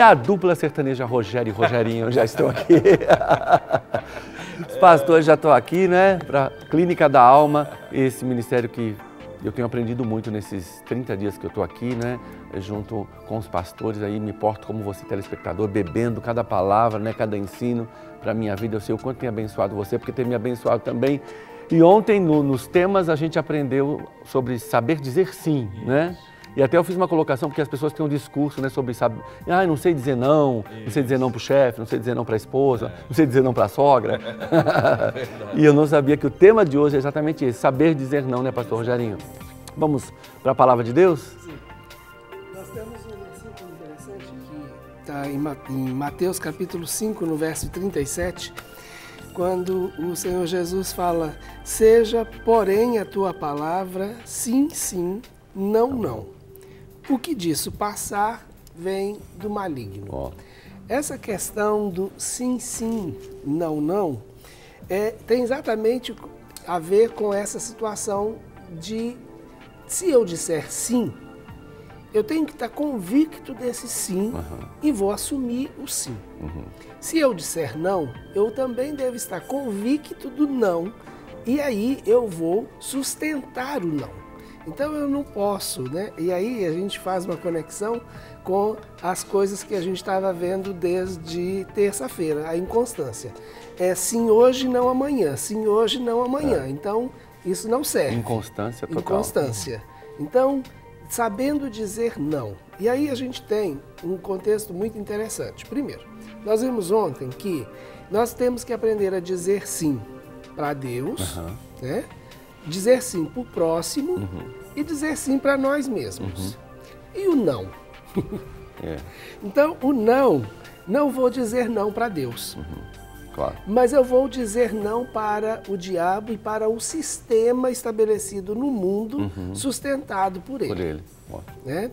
a dupla sertaneja Rogério e Rogerinho já estão aqui. Os pastores já estão aqui, né? Para Clínica da Alma, esse ministério que eu tenho aprendido muito nesses 30 dias que eu estou aqui, né? Junto com os pastores, aí me porto como você, telespectador, bebendo cada palavra, né? Cada ensino para a minha vida. Eu sei o quanto tem abençoado você, porque tem me abençoado também. E ontem, nos temas, a gente aprendeu sobre saber dizer sim, né? E até eu fiz uma colocação, porque as pessoas têm um discurso, né, sobre, sabe, não sei dizer não sei dizer não para o chefe, não sei dizer não para a esposa, não sei dizer não para a sogra. E eu não sabia que o tema de hoje é exatamente esse, saber dizer não, né, pastor Rogerinho? Vamos para a palavra de Deus? Sim. Nós temos um versículo interessante que está em Mateus capítulo 5, no verso 37, quando o Senhor Jesus fala: seja, porém, a tua palavra sim, sim, não, não. O que disso passar vem do maligno. Essa questão do sim, sim, não, não, tem exatamente a ver com essa situação de, se eu disser sim, eu tenho que estar convicto desse sim e vou assumir o sim. Se eu disser não, eu também devo estar convicto do não e aí eu vou sustentar o não. Então eu não posso, né? E aí a gente faz uma conexão com as coisas que a gente estava vendo desde terça-feira, a inconstância. É sim hoje, não amanhã. Sim hoje, não amanhã. Então isso não serve. Inconstância total. Inconstância. Então, sabendo dizer não. E aí a gente tem um contexto muito interessante. Primeiro, nós vimos ontem que nós temos que aprender a dizer sim para Deus, né? Dizer sim para o próximo e dizer sim para nós mesmos. E o não? Então, o não vou dizer não para Deus. Claro. Mas eu vou dizer não para o diabo e para o sistema estabelecido no mundo, sustentado por ele. Por ele. Né?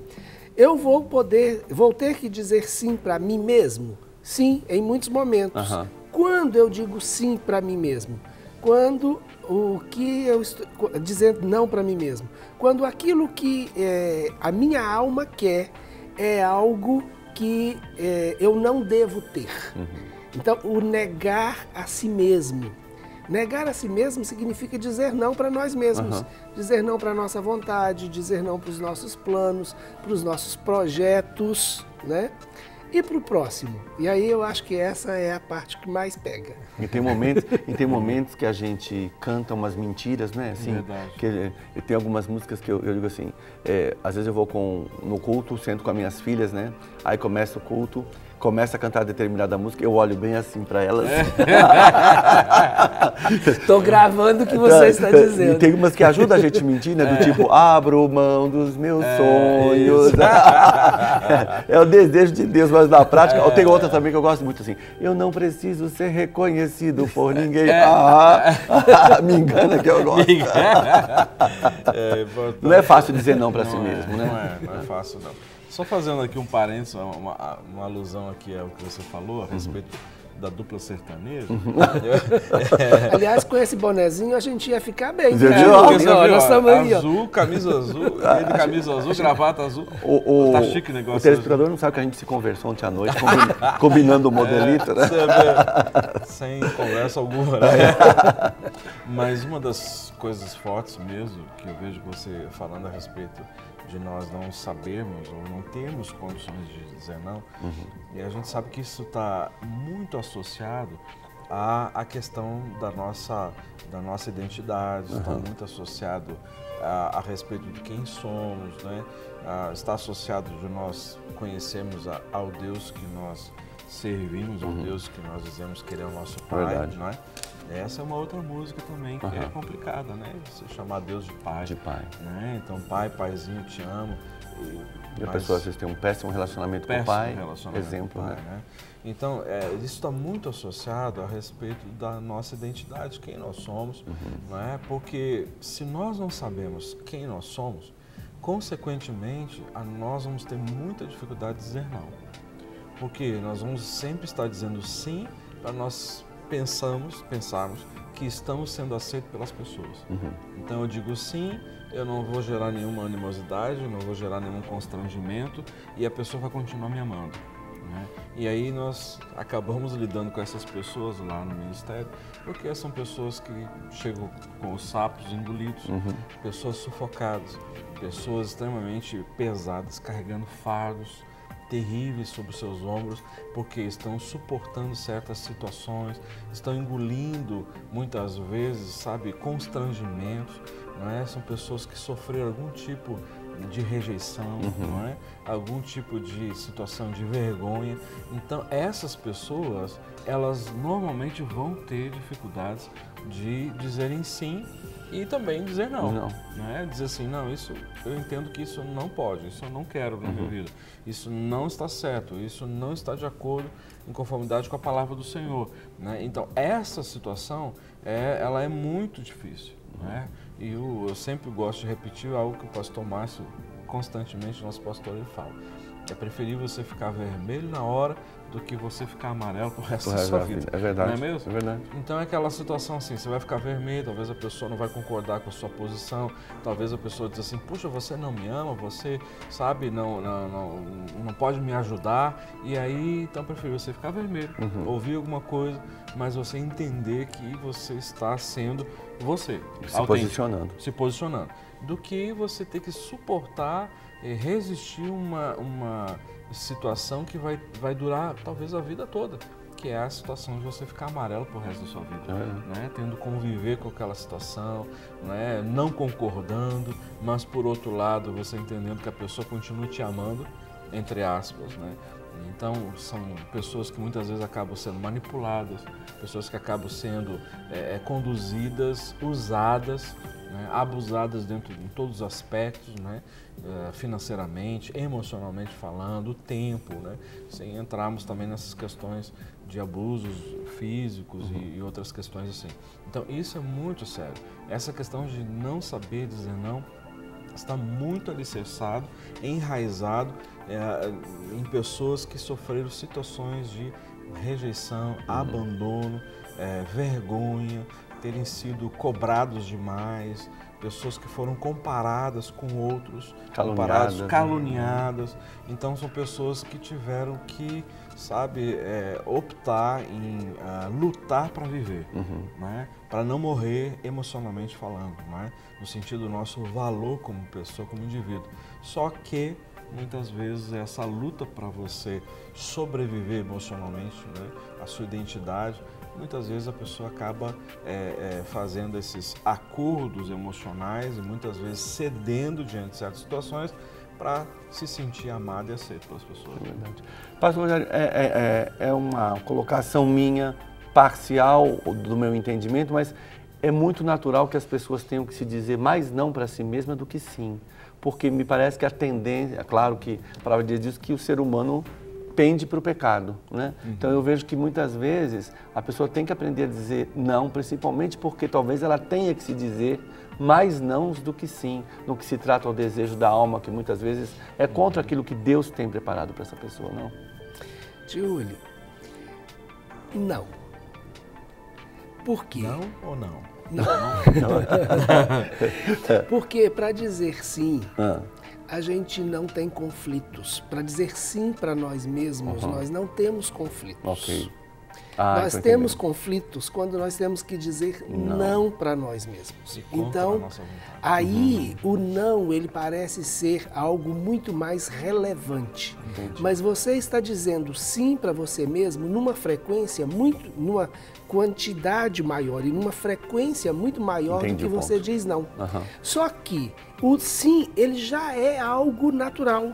Eu vou ter que dizer sim para mim mesmo? Sim, em muitos momentos. Quando eu digo sim para mim mesmo? Quando o que eu estou dizendo não para mim mesmo? Quando aquilo que a minha alma quer é algo que eu não devo ter. Então, o negar a si mesmo. Negar a si mesmo significa dizer não para nós mesmos. Dizer não para a nossa vontade, dizer não para os nossos planos, para os nossos projetos, né? E para o próximo. E aí eu acho que essa é a parte que mais pega. E tem momentos que a gente canta umas mentiras, né? Assim, verdade. Tem algumas músicas que eu digo assim, às vezes eu vou no culto, sento com as minhas filhas, né? Aí começa o culto, começa a cantar determinada música, eu olho bem assim para elas. Estou gravando o que você está dizendo. E tem umas que ajudam a gente a mentir, né? Do tipo, abro mão dos meus sonhos. É o desejo de Deus, mas na prática... Tem outra também que eu gosto muito assim. Eu não preciso ser reconhecido por ninguém. Me engana que eu gosto. Não é fácil dizer não para si mesmo, né? Não é fácil não. Só fazendo aqui um parênteses, uma alusão aqui ao que você falou a respeito da dupla sertaneja. Aliás, com esse bonezinho a gente ia ficar bem. Azul, camisa azul, ele de camisa azul, gravata azul. Tá chique o negócio. O telespectador não sabe que a gente se conversou ontem à noite, combinando o modelito, né? Sem conversa alguma, né? Mas uma das coisas fortes mesmo, que eu vejo você falando a respeito de nós não sabermos ou não termos condições de dizer não, e a gente sabe que isso está muito associado à questão da nossa identidade, está muito associado a respeito de quem somos, né? Está associado de nós conhecermos ao Deus que nós servimos, ao Deus que nós dizemos que Ele é o nosso Pai, não é? Essa é uma outra música também que é complicada, né? Você chamar Deus de Pai. De Pai. Né? Então, Pai, Paizinho, te amo. E a pessoa às vezes tem um péssimo relacionamento com o pai, exemplo, pai, né? Então, isso está muito associado a respeito da nossa identidade, quem nós somos, não é? Porque se nós não sabemos quem nós somos, consequentemente, nós vamos ter muita dificuldade de dizer não. Porque nós vamos sempre estar dizendo sim para nós pensarmos que estamos sendo aceitos pelas pessoas. Então eu digo sim, eu não vou gerar nenhuma animosidade, não vou gerar nenhum constrangimento e a pessoa vai continuar me amando. né? E aí nós acabamos lidando com essas pessoas lá no ministério, porque são pessoas que chegam com os sapos engolidos, pessoas sufocadas, pessoas extremamente pesadas, carregando fardos terríveis sobre os seus ombros, porque estão suportando certas situações, estão engolindo muitas vezes, sabe, constrangimentos, não é? São pessoas que sofreram algum tipo de rejeição, não é? Algum tipo de situação de vergonha. Então, essas pessoas, elas normalmente vão ter dificuldades de dizerem sim e também dizer não. Não é? Dizer assim, não, isso eu entendo que isso não pode, isso eu não quero na minha vida, isso não está certo, isso não está de acordo, em conformidade com a palavra do Senhor, né? Então, essa situação, ela é muito difícil, né? E eu sempre gosto de repetir algo que o pastor Márcio, constantemente, nosso pastor, ele fala. É preferível você ficar vermelho na hora do que você ficar amarelo pro resto da sua vida. É verdade. Não é mesmo? É verdade. Então é aquela situação assim, você vai ficar vermelho, talvez a pessoa não vai concordar com a sua posição, talvez a pessoa diz assim, puxa, você não me ama, você, sabe, não pode me ajudar, e aí, então é preferível você ficar vermelho, ouvir alguma coisa, mas você entender que você está sendo você. Se posicionando. Do que você ter que suportar, resistir uma situação que vai durar talvez a vida toda, que é a situação de você ficar amarelo pro resto da sua vida, né? Tendo que conviver com aquela situação, né? Não concordando, mas por outro lado você entendendo que a pessoa continua te amando, entre aspas, né? Então são pessoas que muitas vezes acabam sendo manipuladas, pessoas que acabam sendo conduzidas, usadas, né, abusadas em todos os aspectos, né, financeiramente, emocionalmente falando, o tempo, né, sem entrarmos também nessas questões de abusos físicos e outras questões assim. Então isso é muito sério. Essa questão de não saber dizer não está muito alicerçado, enraizado em pessoas que sofreram situações de rejeição, abandono, vergonha, terem sido cobrados demais, pessoas que foram comparadas com outros, caluniadas. Então são pessoas que tiveram que, sabe, optar em lutar para viver, né? Para não morrer emocionalmente falando, né? No sentido do nosso valor como pessoa, como indivíduo. Só que muitas vezes essa luta para você sobreviver emocionalmente, né? A sua identidade, muitas vezes a pessoa acaba fazendo esses acordos emocionais e muitas vezes cedendo diante de certas situações para se sentir amado e aceito pelas pessoas. É verdade. Pastor Rogério, é uma colocação minha, parcial do meu entendimento, mas é muito natural que as pessoas tenham que se dizer mais não para si mesma do que sim. Porque me parece que a tendência, claro que a palavra de Deus diz que o ser humano pende para o pecado, né? Então eu vejo que muitas vezes a pessoa tem que aprender a dizer não, principalmente porque talvez ela tenha que se dizer mais nãos do que sim, no que se trata ao desejo da alma, que muitas vezes é contra aquilo que Deus tem preparado para essa pessoa, não? Júlio, não. Por quê? Não ou não? Não. Porque para dizer sim, a gente não tem conflitos. Para dizer sim para nós mesmos, nós não temos conflitos. Ok. Nós temos conflitos quando nós temos que dizer não para nós mesmos. Então, aí o não, ele parece ser algo muito mais relevante. Entendi. Mas você está dizendo sim para você mesmo numa frequência numa quantidade maior e numa frequência muito maior do que você diz não. Só que o sim, ele já é algo natural.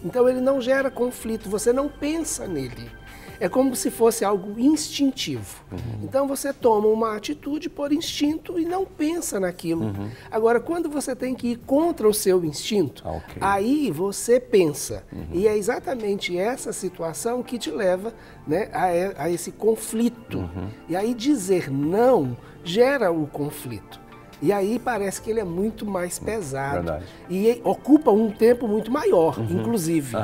Então ele não gera conflito, você não pensa nele. É como se fosse algo instintivo. Então você toma uma atitude por instinto e não pensa naquilo. Agora, quando você tem que ir contra o seu instinto, aí você pensa. E é exatamente essa situação que te leva, né, a esse conflito. E aí dizer não gera o conflito. E aí parece que ele é muito mais pesado. Verdade. E ocupa um tempo muito maior, inclusive.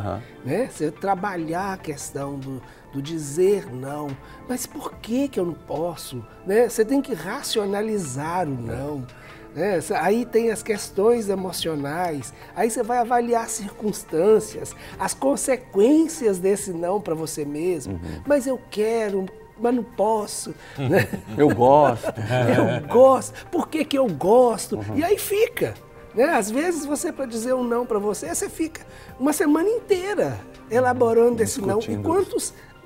Né? Você trabalhar a questão do dizer não. Mas por que eu não posso? Né? Você tem que racionalizar o não. né? Aí tem as questões emocionais, aí você vai avaliar as circunstâncias, as consequências desse não para você mesmo. Mas eu quero, mas não posso. Né? Eu gosto. Eu gosto. Por que que eu gosto? E aí fica. Né? Às vezes você, para dizer um não para você, você fica uma semana inteira elaborando esse não. E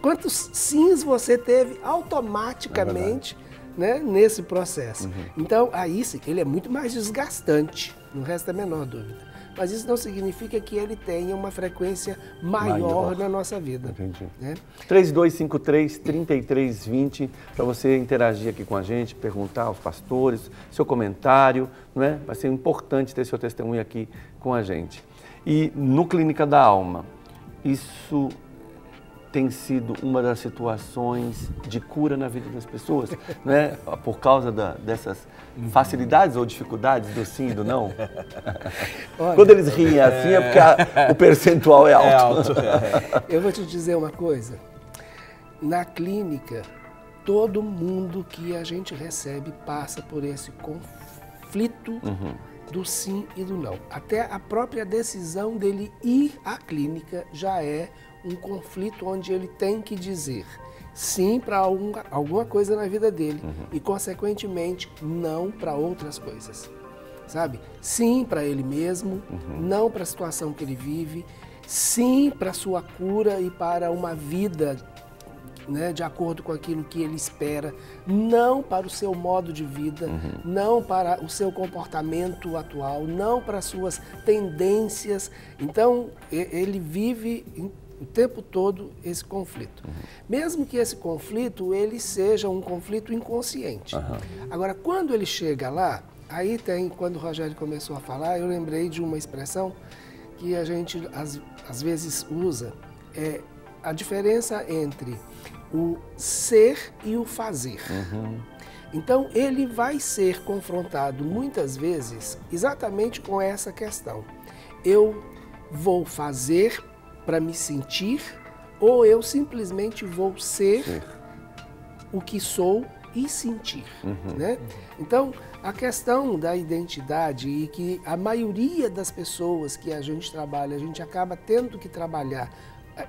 quantos sims você teve automaticamente, né, nesse processo. Então, aí sim, ele é muito mais desgastante, não resta a menor dúvida. Mas isso não significa que ele tenha uma frequência maior na nossa vida. Entendi. Né? 3253-3320, para você interagir aqui com a gente, perguntar aos pastores, seu comentário, não é? Vai ser importante ter seu testemunho aqui com a gente. E no Clínica da Alma, isso tem sido uma das situações de cura na vida das pessoas, né? Por causa dessas facilidades ou dificuldades do sim e do não. Olha, quando eles riem assim é porque o percentual é alto. Eu vou te dizer uma coisa. Na clínica, todo mundo que a gente recebe passa por esse conflito do sim e do não. Até a própria decisão dele ir à clínica já é um conflito onde ele tem que dizer sim para alguma coisa na vida dele e, consequentemente, não para outras coisas, sabe? Sim para ele mesmo, não para a situação que ele vive, sim para a sua cura e para uma vida, né, de acordo com aquilo que ele espera, não para o seu modo de vida, não para o seu comportamento atual, não para as suas tendências. Então, ele vive o tempo todo esse conflito. Mesmo que esse conflito ele seja um conflito inconsciente. Agora, quando ele chega lá, aí tem, quando o Rogério começou a falar, eu lembrei de uma expressão que a gente às vezes usa, é a diferença entre o ser e o fazer. Então, ele vai ser confrontado muitas vezes exatamente com essa questão. Eu vou fazer para me sentir, ou eu simplesmente vou ser o que sou e sentir, né? Então, a questão da identidade, e que a maioria das pessoas que a gente trabalha, a gente acaba tendo que trabalhar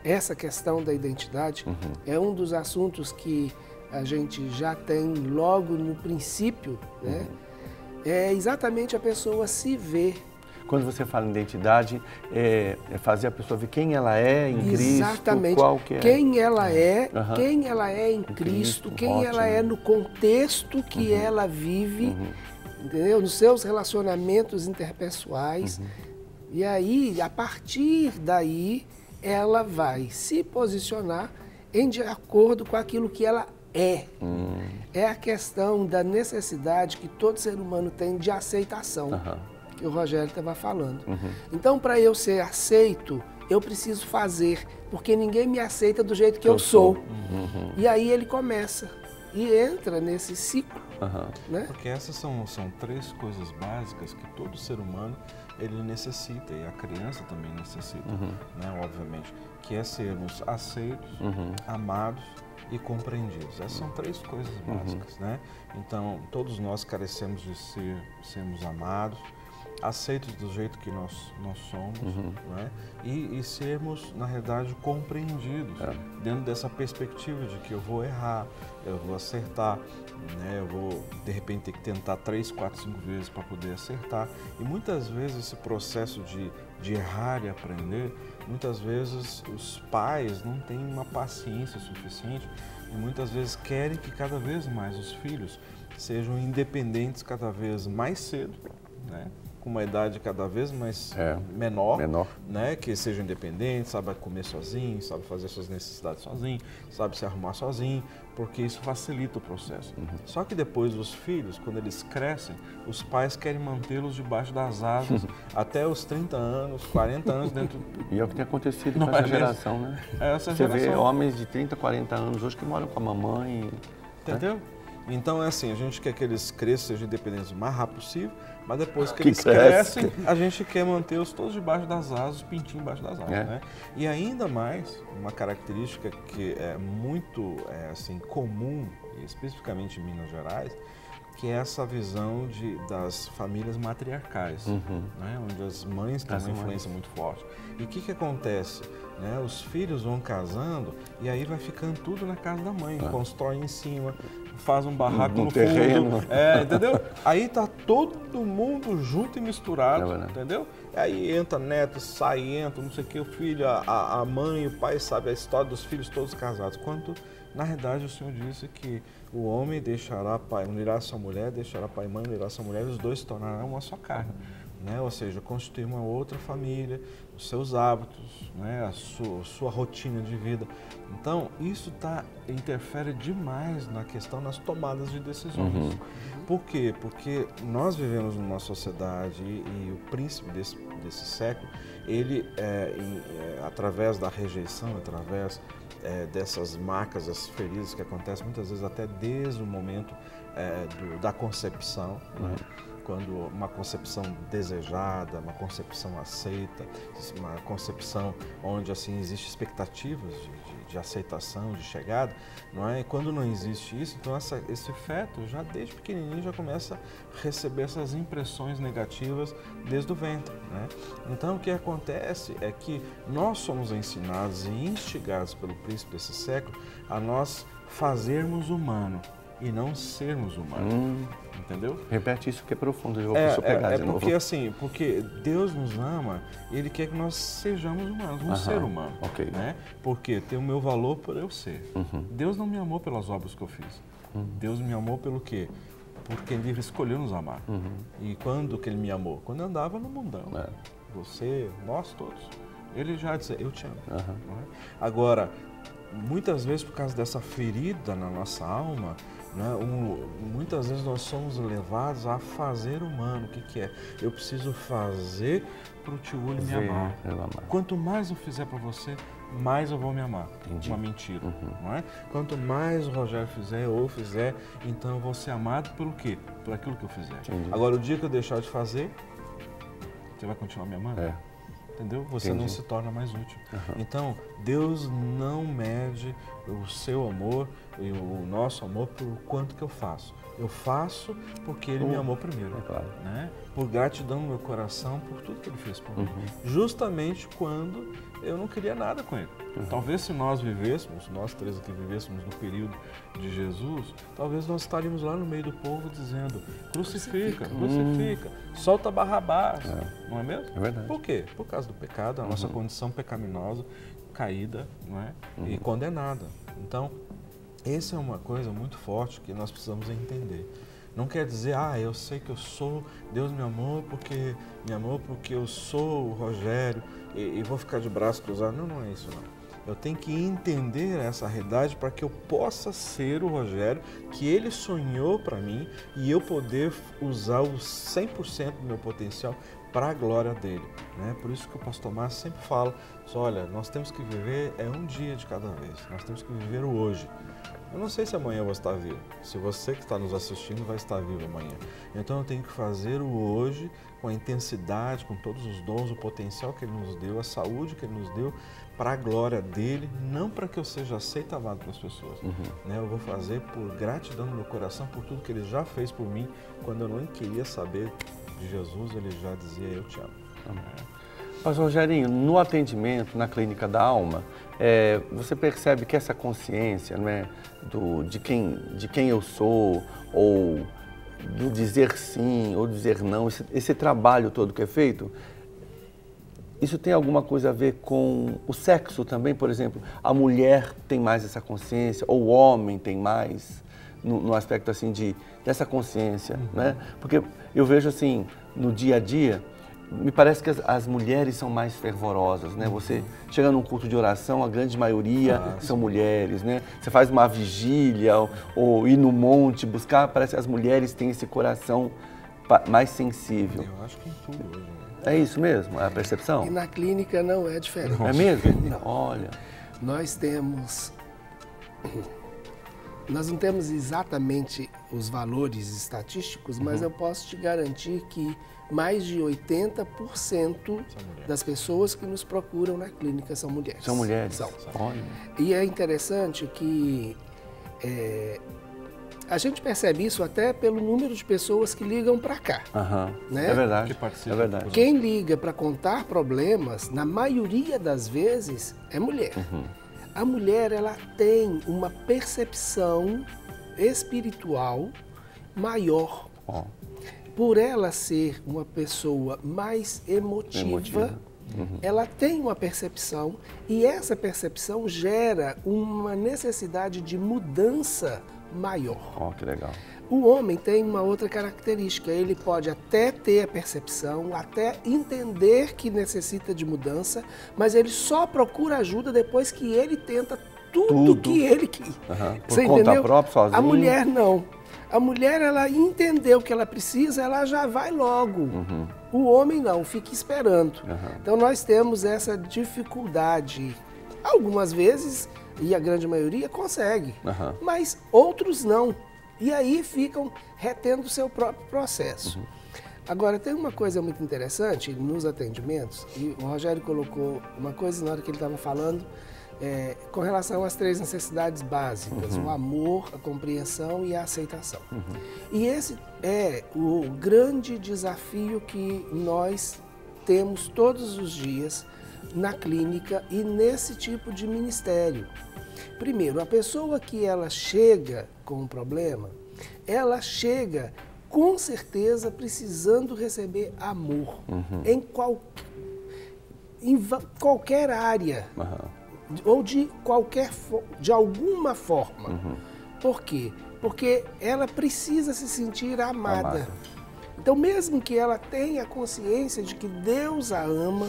essa questão da identidade, é um dos assuntos que a gente já tem logo no princípio, né? É exatamente a pessoa se ver. Quando você fala em identidade, é fazer a pessoa ver quem ela é em exatamente. Cristo, qual que é. Quem ela é, quem ela é em Cristo, quem ótimo. Ela é no contexto que ela vive, entendeu? Nos seus relacionamentos interpessoais. E aí, a partir daí, ela vai se posicionar de acordo com aquilo que ela é. É a questão da necessidade que todo ser humano tem de aceitação. Que o Rogério estava falando. Então, para eu ser aceito, eu preciso fazer, porque ninguém me aceita do jeito que eu sou. E aí ele começa e entra nesse ciclo. Né? Porque essas são três coisas básicas que todo ser humano ele necessita, e a criança também necessita, né, obviamente, que é sermos aceitos, amados e compreendidos. Essas são três coisas básicas, né? Então, todos nós carecemos de sermos amados, aceitos do jeito que nós somos, né? E sermos, na realidade, compreendidos dentro dessa perspectiva de que eu vou errar, eu vou acertar, né? Eu vou, de repente, ter que tentar 3, 4, 5 vezes para poder acertar. E muitas vezes esse processo de errar e aprender, muitas vezes os pais não têm uma paciência suficiente e muitas vezes querem que cada vez mais os filhos sejam independentes cada vez mais cedo, né? Com uma idade cada vez mais menor, né? Que sejam independentes, sabe comer sozinho, sabe fazer suas necessidades sozinho, sabe se arrumar sozinho, porque isso facilita o processo. Só que depois os filhos, quando eles crescem, os pais querem mantê-los debaixo das asas até os 30 anos, 40 anos dentro... E é o que tem acontecido com essa geração, né? Você vê homens de 30, 40 anos hoje que moram com a mamãe. Entendeu? Então é assim, a gente quer que eles cresçam, sejam independentes o mais rápido possível, mas depois que eles crescem, a gente quer mantê-los todos debaixo das asas, os pintinhos embaixo das asas, né? E ainda mais, uma característica que é muito assim, comum, especificamente em Minas Gerais, que é essa visão das famílias matriarcais, né? Onde as mães têm uma influência muito forte. E o que acontece? Né? Os filhos vão casando e aí vai ficando tudo na casa da mãe, constrói em cima, faz um barraco no terreno. fundo, entendeu? Aí tá todo mundo junto e misturado, entendeu? Aí entra neto, sai, entra, não sei o que, o filho, a mãe, o pai, sabe a história dos filhos todos casados. Quando, na verdade, o Senhor disse que o homem deixará pai, unirá sua mulher, deixará pai e mãe, unirá sua mulher, e os dois se tornarão uma só carne. Né? Ou seja, constituir uma outra família, os seus hábitos, né? a sua rotina de vida. Então, isso interfere demais na questão, nas tomadas de decisões. Por quê? Porque nós vivemos numa sociedade e o príncipe desse século, ele, através da rejeição, através dessas marcas, as feridas que acontecem muitas vezes até desde o momento da concepção, né? Quando uma concepção desejada, uma concepção aceita, uma concepção onde assim existe expectativas de aceitação, de chegada, não é? E quando não existe isso, então esse feto já desde pequenininho já começa a receber essas impressões negativas desde o ventre, né? Então o que acontece é que nós somos ensinados e instigados pelo príncipe desse século a nós fazermos humano e não sermos humanos. Entendeu? Repete isso que é profundo, eu vou pegar de novo. Porque assim, porque Deus nos ama, Ele quer que nós sejamos humanos, um ser humano. Né? Porque tem o meu valor por eu ser. Deus não me amou pelas obras que eu fiz. Deus me amou pelo quê? Porque Ele escolheu nos amar. E quando que Ele me amou? Quando eu andava no mundão. Você, nós todos. Ele já disse, eu te amo. Não é? Agora, muitas vezes por causa dessa ferida na nossa alma, né, muitas vezes nós somos levados a fazer humano. O que é? Eu preciso fazer para o tio Uli me amar. Quanto mais eu fizer para você, mais eu vou me amar. Uma mentira, não é? Quanto mais o Rogério fizer ou eu fizer, então eu vou ser amado pelo quê? Por aquilo que eu fizer. Agora, o dia que eu deixar de fazer, você vai continuar me amando? Entendeu? Você não se torna mais útil. Então, Deus não mede o seu amor e o nosso amor por quanto que eu faço. Eu faço porque Ele me amou primeiro. Né? Por gratidão no meu coração por tudo que Ele fez por mim. Justamente quando eu não queria nada com Ele. Talvez se nós vivêssemos, nós três aqui vivêssemos no período de Jesus, talvez nós estaríamos lá no meio do povo dizendo, crucifica, crucifica, solta Barrabás, não é mesmo? É verdade. Por quê? Por causa do pecado, a nossa condição pecaminosa, caída, não é? E condenada. Então, essa é uma coisa muito forte que nós precisamos entender. Não quer dizer, eu sei que eu sou, Deus me amou porque eu sou o Rogério e vou ficar de braço cruzado. Não é isso não. Eu tenho que entender essa realidade para que eu possa ser o Rogério que Ele sonhou para mim e eu poder usar o 100% do meu potencial para a glória dele. Né? Por isso que o pastor Márcio sempre fala, olha, nós temos que viver um dia de cada vez, nós temos que viver o hoje. Eu não sei se amanhã eu vou estar vivo, se você que está nos assistindo vai estar vivo amanhã. Então eu tenho que fazer o hoje com a intensidade, com todos os dons, o potencial que Ele nos deu, a saúde que Ele nos deu, para a glória dele, não para que eu seja aceito e amado pelas pessoas. Né? Eu vou fazer por gratidão no meu coração, por tudo que Ele já fez por mim. Quando eu não queria saber de Jesus, Ele já dizia, eu te amo. Pastor Rogerinho, no atendimento, na Clínica da Alma, você percebe que essa consciência, né, de quem eu sou, ou do dizer sim ou dizer não, esse trabalho todo que é feito, isso tem alguma coisa a ver com o sexo também? Por exemplo, a mulher tem mais essa consciência, ou o homem tem mais, no aspecto assim dessa consciência, né? Porque eu vejo assim, no dia a dia, me parece que as mulheres são mais fervorosas, né? Você chega num culto de oração, a grande maioria são mulheres, né? Você faz uma vigília ou ir no monte, buscar, parece que as mulheres têm esse coração mais sensível. Eu acho que em tudo hoje, né? É isso mesmo? É a percepção? E na clínica não é diferente. É mesmo? Não. Olha. Nós não temos exatamente os valores estatísticos, mas eu posso te garantir que mais de 80% das pessoas que nos procuram na clínica são mulheres. São mulheres? São. Olha. E é interessante que A gente percebe isso até pelo número de pessoas que ligam para cá. Né? É verdade. Que participa. É verdade. Quem liga para contar problemas, na maioria das vezes, é mulher. A mulher, ela tem uma percepção espiritual maior. Por ela ser uma pessoa mais emotiva. Ela tem uma percepção e essa percepção gera uma necessidade de mudança maior. Que legal. O homem tem uma outra característica, ele pode até ter a percepção, até entender que necessita de mudança, mas ele só procura ajuda depois que ele tenta tudo. Que ele quer. Por conta própria, sozinho? A mulher não. A mulher, ela entendeu o que ela precisa, ela já vai logo. O homem não, fica esperando. Então nós temos essa dificuldade. Algumas vezes, e a grande maioria, consegue, mas outros não. E aí ficam retendo o seu próprio processo. Agora, tem uma coisa muito interessante nos atendimentos, e o Rogério colocou uma coisa na hora que ele estava falando, com relação às 3 necessidades básicas, o amor, a compreensão e a aceitação. E esse é o grande desafio que nós temos todos os dias na clínica e nesse tipo de ministério. Primeiro, a pessoa que ela chega com um problema, ela chega com certeza precisando receber amor em qualquer área. Ou de alguma forma. Por quê? Porque ela precisa se sentir amada. Então, mesmo que ela tenha consciência de que Deus a ama,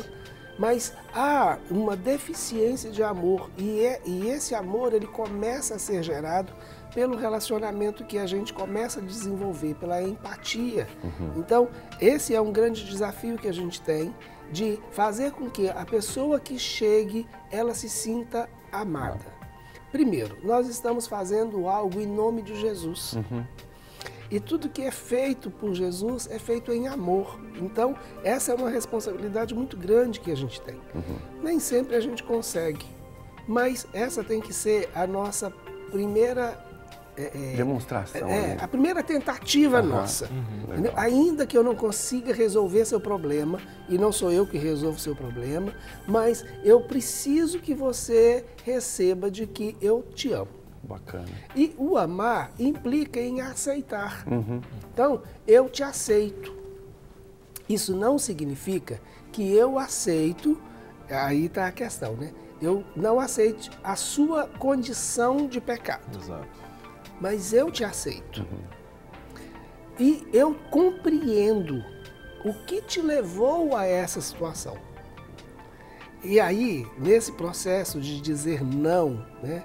mas há uma deficiência de amor e esse amor ele começa a ser gerado pelo relacionamento que a gente começa a desenvolver, pela empatia. Então, esse é um grande desafio que a gente tem, de fazer com que a pessoa que chegue, ela se sinta amada. Primeiro, nós estamos fazendo algo em nome de Jesus. E tudo que é feito por Jesus é feito em amor. Então, essa é uma responsabilidade muito grande que a gente tem. Nem sempre a gente consegue, mas essa tem que ser a nossa primeira demonstração. A primeira tentativa nossa. Ainda que eu não consiga resolver seu problema, e não sou eu que resolvo seu problema, mas eu preciso que você receba de que eu te amo. Bacana. E o amar implica em aceitar. Então, eu te aceito. Isso não significa que eu aceito, aí está a questão, né? Eu não aceito a sua condição de pecado. Exato. Mas eu te aceito. E eu compreendo o que te levou a essa situação. E aí, nesse processo de dizer não, né?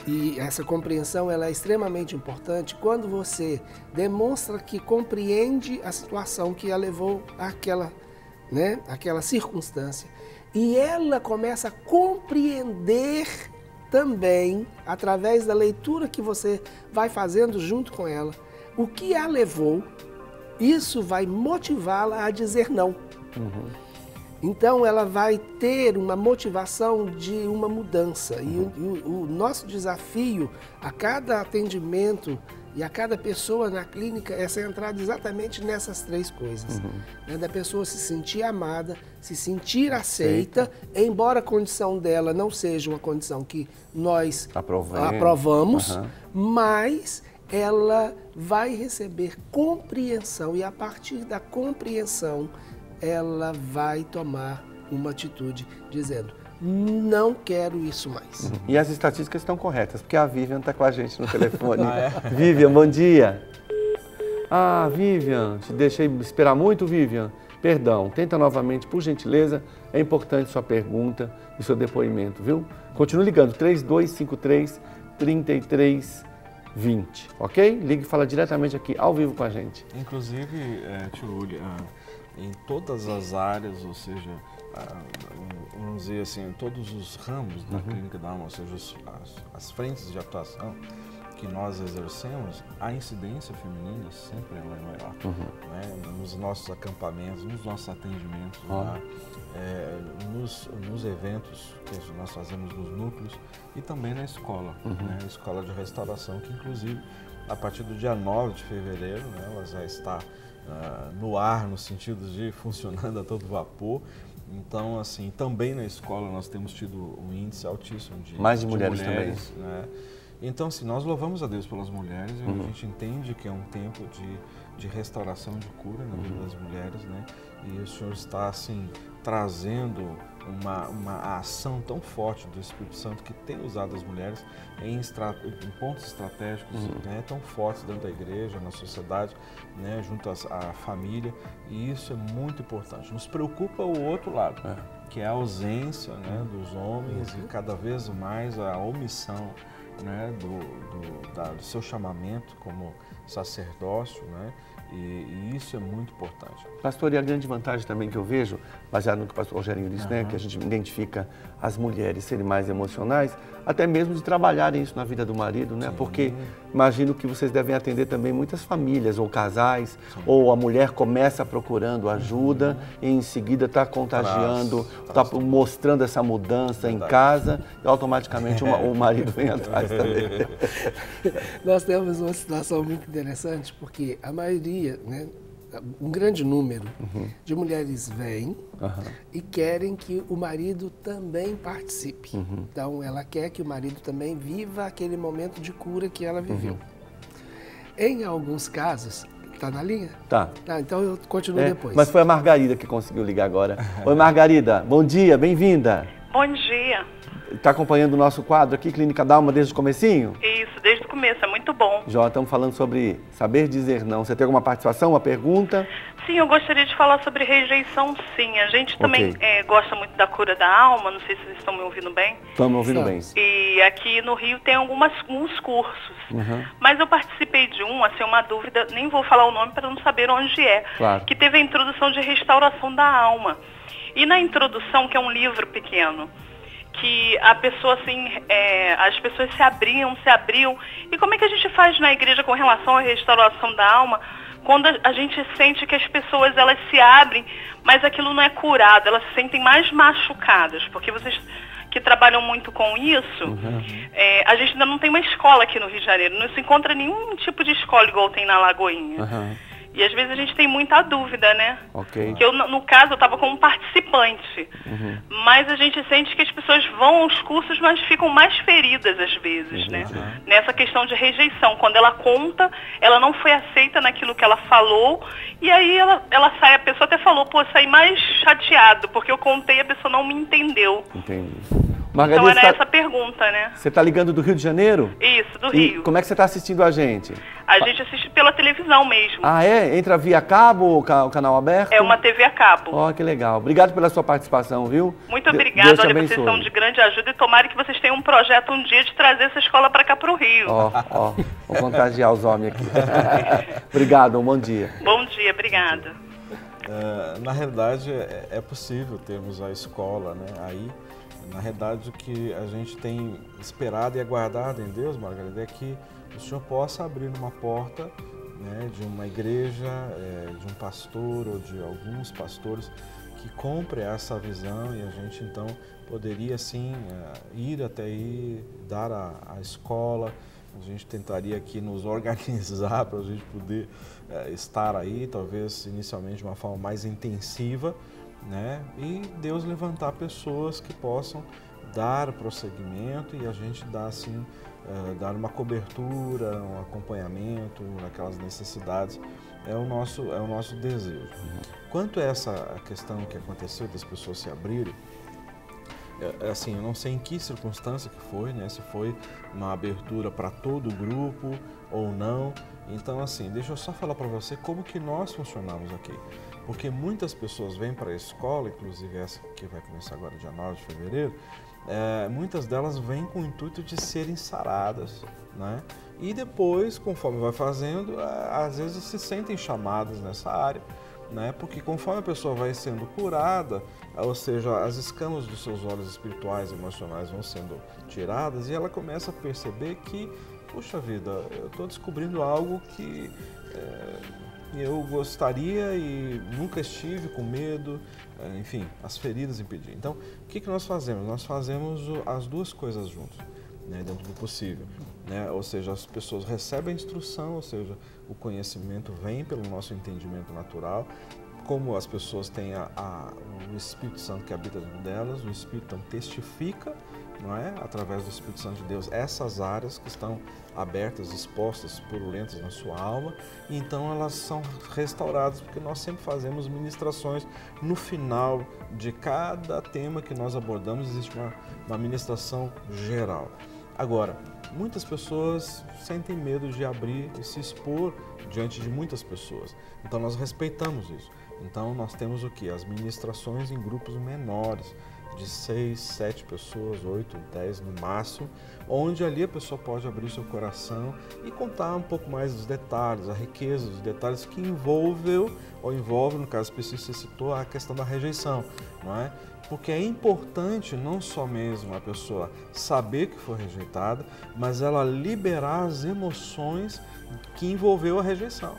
E essa compreensão ela é extremamente importante quando você demonstra que compreende a situação que a levou àquela, né, àquela circunstância. E ela começa a compreender também, através da leitura que você vai fazendo junto com ela, o que a levou, isso vai motivá-la a dizer não. Então, ela vai ter uma motivação de uma mudança. E o nosso desafio a cada atendimento e a cada pessoa na clínica é centrado exatamente nessas 3 coisas. Né? Da pessoa se sentir amada, se sentir aceita, embora a condição dela não seja uma condição que nós aprovamos, mas ela vai receber compreensão e a partir da compreensão ela vai tomar uma atitude dizendo: não quero isso mais. E as estatísticas estão corretas, porque a Vivian está com a gente no telefone. Vivian, bom dia. Vivian, te deixei esperar muito, Vivian. Perdão, tenta novamente, por gentileza. É importante sua pergunta e seu depoimento, viu? Continue ligando, 3253-3320, ok? Ligue e fala diretamente aqui, ao vivo com a gente. Inclusive, tio Uli, em todas as áreas, ou seja, vamos dizer assim, em todos os ramos da clínica da alma, ou seja, as frentes de atuação que nós exercemos, a incidência feminina sempre é maior. Né? Nos nossos acampamentos, nos nossos atendimentos, lá, nos eventos que nós fazemos nos núcleos e também na escola, né? A escola de restauração, que inclusive a partir do dia 9 de fevereiro, né, ela já está no ar, no sentido de funcionando a todo vapor. Então, assim, também na escola nós temos tido um índice altíssimo de mulheres também. Né? Então, assim, nós louvamos a Deus pelas mulheres, a gente entende que é um tempo de restauração, de cura na vida das mulheres, né? E o Senhor está, assim, trazendo uma ação tão forte do Espírito Santo que tem usado as mulheres em pontos estratégicos, né, tão fortes dentro da igreja, na sociedade, né, junto à família, e isso é muito importante. Nos preocupa o outro lado, que é a ausência, né, dos homens e cada vez mais a omissão, né, do seu chamamento como sacerdócio, né? E isso é muito importante. Pastor, e a grande vantagem também que eu vejo, baseado no que o pastor Rogerinho disse, né, que a gente identifica as mulheres serem mais emocionais, até mesmo de trabalharem isso na vida do marido, né? Porque imagino que vocês devem atender também muitas famílias ou casais, ou a mulher começa procurando ajuda e em seguida está contagiando, está mostrando essa mudança em casa e automaticamente o marido vem atrás também. Nós temos uma situação muito interessante porque a maioria, né, um grande número de mulheres vêm e querem que o marido também participe. Então, ela quer que o marido também viva aquele momento de cura que ela viveu. Em alguns casos, está na linha? Tá. Então eu continuo depois. Mas foi a Margarida que conseguiu ligar agora. Oi, Margarida, bom dia, bem-vinda. Bom dia. Está acompanhando o nosso quadro aqui, Clínica da Alma, desde o comecinho? Isso, desde o começo, é muito bom. Jó, estamos falando sobre saber dizer não. Você tem alguma participação, uma pergunta? Sim, eu gostaria de falar sobre rejeição, sim. A gente também gosta muito da cura da alma, não sei se vocês estão me ouvindo bem. Estamos ouvindo bem. E aqui no Rio tem alguns cursos, mas eu participei de assim, uma dúvida, nem vou falar o nome para não saber onde é, que teve a introdução de restauração da alma. E na introdução, que é um livro pequeno, que a pessoa, assim, as pessoas se abriam, e como é que a gente faz na igreja com relação à restauração da alma, quando a gente sente que as pessoas, elas se abrem, mas aquilo não é curado, elas se sentem mais machucadas, porque vocês que trabalham muito com isso, a gente ainda não tem uma escola aqui no Rio de Janeiro, não se encontra nenhum tipo de escola igual tem na Lagoinha. E às vezes a gente tem muita dúvida, né? Que eu, no caso, eu estava como participante. Mas a gente sente que as pessoas vão aos cursos, mas ficam mais feridas às vezes, né? Nessa questão de rejeição. Quando ela conta, ela não foi aceita naquilo que ela falou. E aí ela sai, a pessoa até falou, pô, eu saí mais chateado, porque eu contei e a pessoa não me entendeu. Entendi. Margarida, então era essa pergunta, né? Você está ligando do Rio de Janeiro? Isso, do Rio. Como é que você está assistindo a gente? A gente assiste pela televisão mesmo. Ah, é? Entra via cabo ou canal aberto? É uma TV a cabo. Ó, que legal. Obrigado pela sua participação, viu? Muito obrigada. Olha, vocês são de grande ajuda e tomara que vocês tenham um projeto um dia de trazer essa escola para cá para o Rio. Ó, vou contagiar os homens aqui. Obrigado, um bom dia. Bom dia, obrigada. Na realidade, é possível termos a escola, né, aí. Na realidade, o que a gente tem esperado e aguardado em Deus, Margarida, é que o Senhor possa abrir uma porta, né, de uma igreja, de um pastor ou de alguns pastores que compre essa visão e a gente então poderia sim ir até aí, dar a escola. A gente tentaria aqui nos organizar para a gente poder estar aí, talvez inicialmente de uma forma mais intensiva, né? E Deus levantar pessoas que possam dar prosseguimento e a gente dar assim, dar uma cobertura, um acompanhamento naquelas necessidades, é o nosso desejo. Quanto a essa questão que aconteceu das pessoas se abrirem, assim, eu não sei em que circunstância que foi, né? Se foi uma abertura para todo o grupo ou não. Então, assim, deixa eu só falar para você como que nós funcionamos aqui. Porque muitas pessoas vêm para a escola, inclusive essa que vai começar agora dia 9 de fevereiro, muitas delas vêm com o intuito de serem saradas, né? E depois, conforme vai fazendo, às vezes se sentem chamadas nessa área, né? Porque conforme a pessoa vai sendo curada, ou seja, as escamas dos seus olhos espirituais e emocionais vão sendo tiradas e ela começa a perceber que, puxa vida, eu estou descobrindo algo que eu gostaria e nunca estive com medo, enfim, as feridas impediam. Então, o que nós fazemos? Nós fazemos as duas coisas juntos, né, dentro do possível. né? Ou seja, as pessoas recebem a instrução, ou seja, o conhecimento vem pelo nosso entendimento natural. Como as pessoas têm o Espírito Santo que habita dentro delas, o Espírito Santo testifica, não é? Através do Espírito Santo de Deus, essas áreas que estão abertas, expostas, purulentas na sua alma, e então elas são restauradas, porque nós sempre fazemos ministrações no final de cada tema que nós abordamos, existe uma ministração geral. Agora, muitas pessoas sentem medo de abrir e se expor diante de muitas pessoas, então nós respeitamos isso. Então nós temos o quê? As ministrações em grupos menores, de 6, 7 pessoas, 8, 10 no máximo, onde ali a pessoa pode abrir seu coração e contar um pouco mais dos detalhes, a riqueza dos detalhes que envolve, no caso específico, você citou a questão da rejeição, não é? Porque é importante não só mesmo a pessoa saber que foi rejeitada, mas ela liberar as emoções que envolveu a rejeição.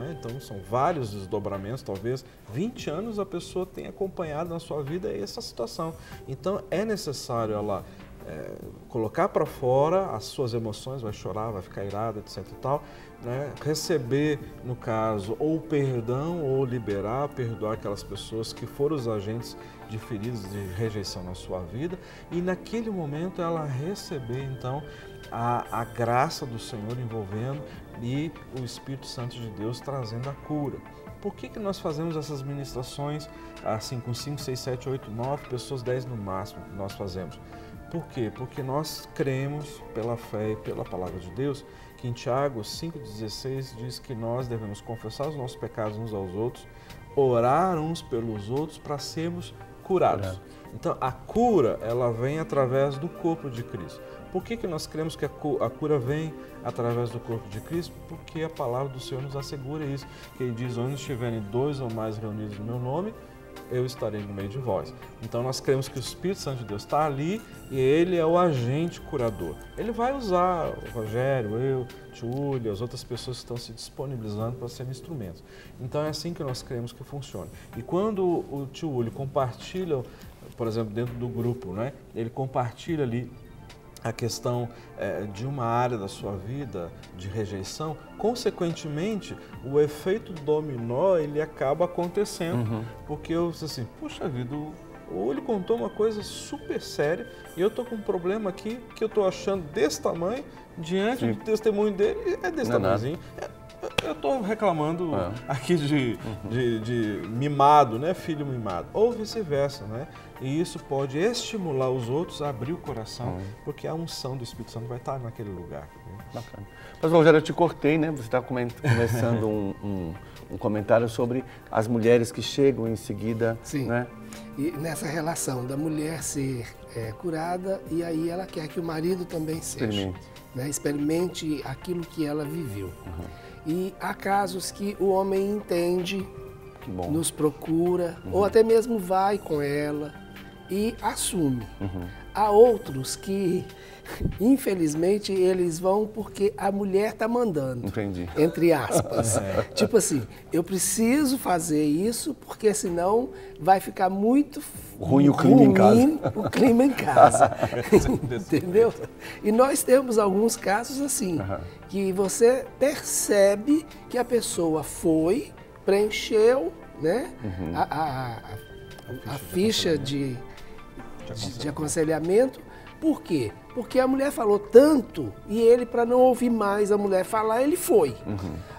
Então são vários desdobramentos, talvez 20 anos a pessoa tenha acompanhado na sua vida essa situação. Então é necessário ela colocar para fora as suas emoções, vai chorar, vai ficar irada, etc e tal, né? Receber, no caso, ou perdão ou perdoar aquelas pessoas que foram os agentes de feridas de rejeição na sua vida e naquele momento ela receber então a graça do Senhor envolvendo e o Espírito Santo de Deus trazendo a cura. Por que nós fazemos essas ministrações assim com 5, 6, 7, 8, 9 pessoas, 10 no máximo que nós fazemos? Por quê? Porque nós cremos pela fé e pela palavra de Deus que em Tiago 5,16 diz que nós devemos confessar os nossos pecados uns aos outros, orar uns pelos outros para sermos curados. Então a cura ela vem através do corpo de Cristo. Por que nós cremos que a cura vem através do corpo de Cristo? Porque a palavra do Senhor nos assegura isso, que Ele diz, onde estiverem 2 ou mais reunidos no meu nome, eu estarei no meio de vós. Então nós cremos que o Espírito Santo de Deus está ali e Ele é o agente curador. Ele vai usar o Rogério, eu, Tiúlia, as outras pessoas que estão se disponibilizando para serem instrumentos. Então é assim que nós cremos que funciona. E quando o Tiúlio compartilha, por exemplo, dentro do grupo, né, ele compartilha ali a questão de uma área da sua vida de rejeição, consequentemente, o efeito dominó ele acaba acontecendo, porque eu disse assim, puxa vida, ou ele contou uma coisa super séria e eu estou com um problema aqui que eu estou achando desse tamanho, diante do testemunho dele, é desse tamanhozinho. Eu estou reclamando aqui de mimado, né? Filho mimado, ou vice-versa, né? E isso pode estimular os outros a abrir o coração, porque a unção do Espírito Santo vai estar naquele lugar. Bacana. Mas, Rogério, eu te cortei, né? Você está começando um comentário sobre as mulheres que chegam em seguida. Sim. Né? E nessa relação da mulher ser curada e aí ela quer que o marido também seja. Experimente aquilo que ela viveu. E há casos que o homem entende, nos procura, ou até mesmo vai com ela e assume. Há outros que, infelizmente, eles vão porque a mulher está mandando. Entendi. Entre aspas. Tipo assim, eu preciso fazer isso porque senão vai ficar muito ruim o clima em casa. O clima em casa. Entendeu? E nós temos alguns casos assim, que você percebe que a pessoa foi, preencheu, né, a ficha de aconselhamento. Por quê? Porque a mulher falou tanto e ele, para não ouvir mais a mulher falar, ele foi.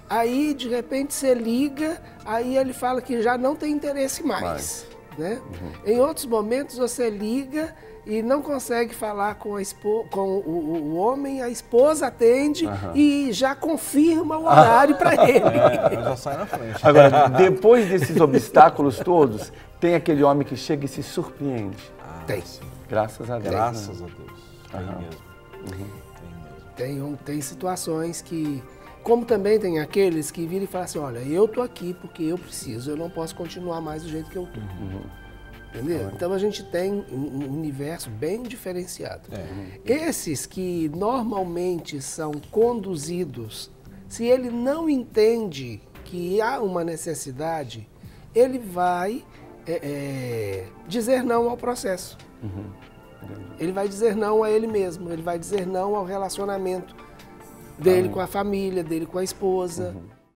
Aí, de repente, você liga, aí ele fala que já não tem interesse mais. Né? Em outros momentos, você liga e não consegue falar com o homem, a esposa atende e já confirma o horário para ele. Já sai na frente. Agora, depois desses obstáculos todos, tem aquele homem que chega e se surpreende. Tem. Graças a Deus. Graças a Deus. Tem mesmo. Tem situações que... Como também tem aqueles que viram e falam assim, olha, eu tô aqui porque eu preciso, eu não posso continuar mais do jeito que eu tô. Entendeu? Então a gente tem um universo bem diferenciado. Esses que normalmente são conduzidos, se ele não entende que há uma necessidade, ele vai dizer não ao processo. Ele vai dizer não a ele mesmo, ele vai dizer não ao relacionamento dele com a família, dele com a esposa.